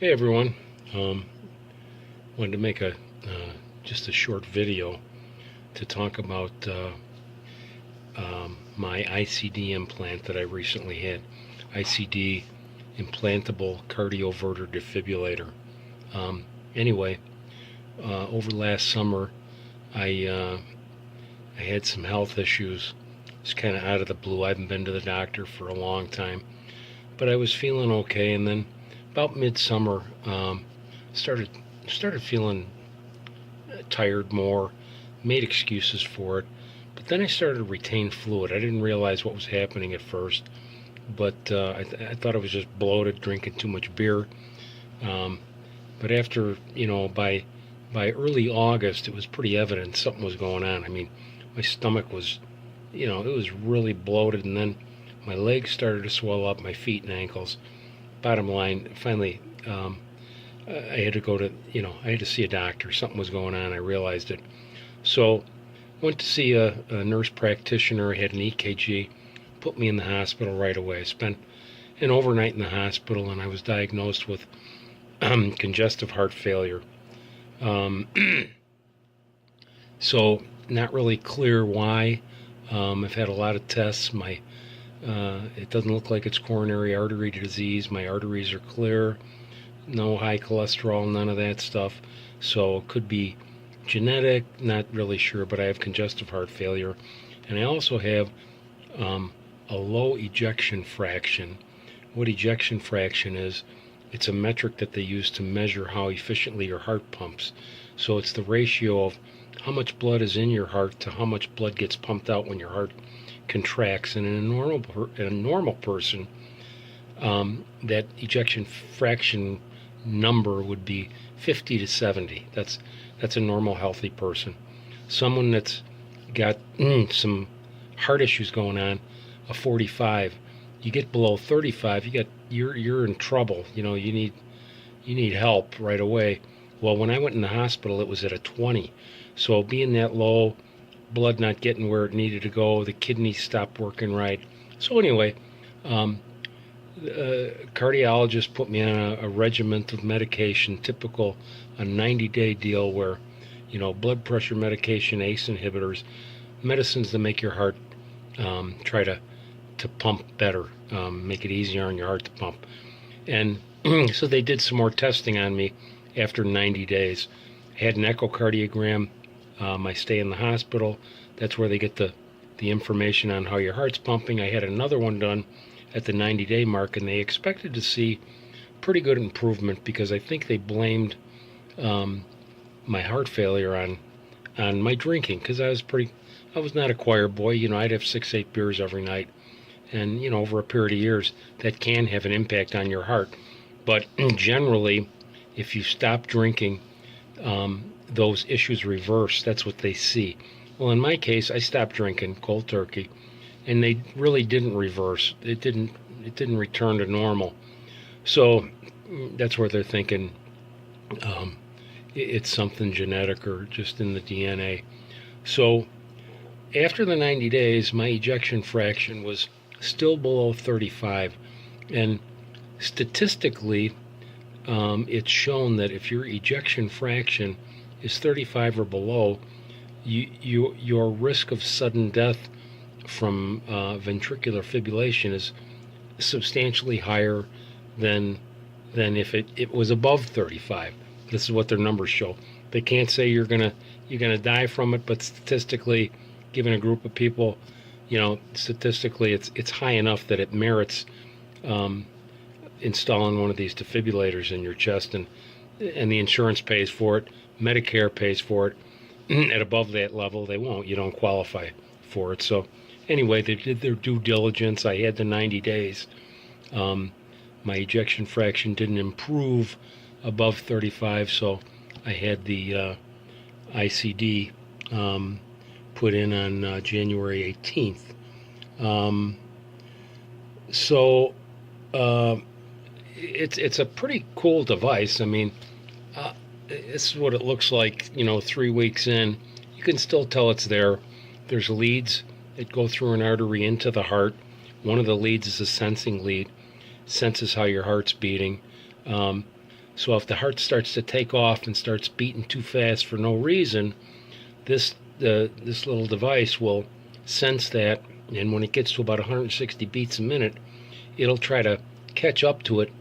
Hey everyone, wanted to make a just a short video to talk about my ICD implant that I recently had. ICD, implantable cardioverter defibrillator. Anyway, over last summer, I I had some health issues. It's kind of out of the blue. I haven't been to the doctor for a long time, but I was feeling okay, and then about midsummer, started started feeling tired more, made excuses for it, but then I started to retain fluid. I didn't realize what was happening at first, but I thought I was just bloated, drinking too much beer. Um, but after, by early August, it was pretty evident something was going on. I mean, my stomach was, it was really bloated, and then my legs started to swell up, my feet and ankles. Bottom line, finally, I had to go to, I had to see a doctor. Something was going on. I realized it. So went to see a nurse practitioner, had an EKG, put me in the hospital right away. I spent an overnight in the hospital, and I was diagnosed with congestive heart failure. Um, so not really clear why. I've had a lot of tests. It doesn't look like it's coronary artery disease. My arteries are clear. No high cholesterol, none of that stuff. So it could be genetic, not really sure, but I have congestive heart failure. And I also have a low ejection fraction. What ejection fraction is, it's a metric that they use to measure how efficiently your heart pumps. So it's the ratio of how much blood is in your heart to how much blood gets pumped out when your heart contracts. And in a normal person, that ejection fraction number would be 50 to 70. That's a normal healthy person. Someone that's got some heart issues going on, a 45. You get below 35, you're in trouble. You need help right away. Well, when I went in the hospital, it was at a 20. So being that low, blood not getting where it needed to go, the kidneys stopped working right. So anyway, um, cardiologist put me on a regiment of medication, typical a 90-day deal where, blood pressure medication, ACE inhibitors, medicines that make your heart try to pump better, make it easier on your heart to pump. And so they did some more testing on me after 90 days. I had an echocardiogram. I stay in the hospital. That's where they get the information on how your heart's pumping. I had another one done at the 90-day mark, and they expected to see pretty good improvement because I think they blamed my heart failure on my drinking, because I was not a choir boy. I'd have 6-8 beers every night, and over a period of years that can have an impact on your heart. But generally, if you stop drinking, those issues reverse. That's what they see. Well, in my case, I stopped drinking cold turkey, and they really didn't reverse. It didn't return to normal. So that's where they're thinking it's something genetic or just in the DNA. So after the 90 days, my ejection fraction was still below 35, and statistically, it's shown that if your ejection fraction is 35 or below, your risk of sudden death from ventricular fibrillation is substantially higher than if it was above 35. This is what their numbers show. They can't say you're gonna die from it, but statistically, given a group of people, statistically it's high enough that it merits installing one of these defibrillators in your chest, and the insurance pays for it, Medicare pays for it. At above that level, they won't. You don't qualify for it. So anyway, they did their due diligence. I had the 90 days. My ejection fraction didn't improve above 35, so I had the ICD put in on January 18th. So it's a pretty cool device. I mean, this is what it looks like, 3 weeks in. You can still tell it's there. There's leads that go through an artery into the heart. One of the leads is a sensing lead, senses how your heart's beating. So if the heart starts to take off and starts beating too fast for no reason, this little device will sense that, and when it gets to about 160 beats a minute, it'll try to catch up to it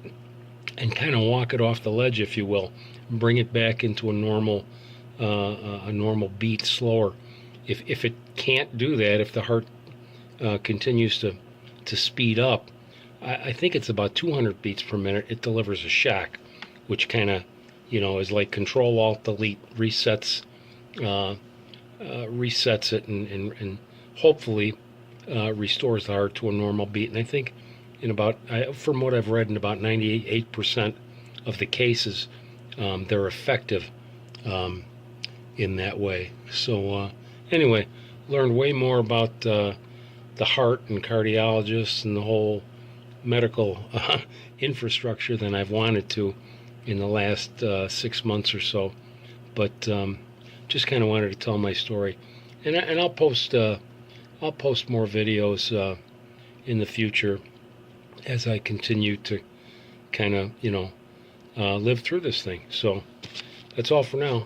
and kind of walk it off the ledge, if you will, bring it back into a normal beat, slower. If it can't do that, if the heart continues to speed up, I think it's about 200 beats per minute, it delivers a shock, which kind of, is like Control Alt Delete, resets it, and hopefully restores the heart to a normal beat. And I think from what I've read, in about 98% of the cases, they're effective in that way. So anyway, learned way more about the heart and cardiologists and the whole medical infrastructure than I've wanted to in the last 6 months or so. But just kind of wanted to tell my story, and I'll post more videos in the future as I continue to kind of live through this thing. So that's all for now.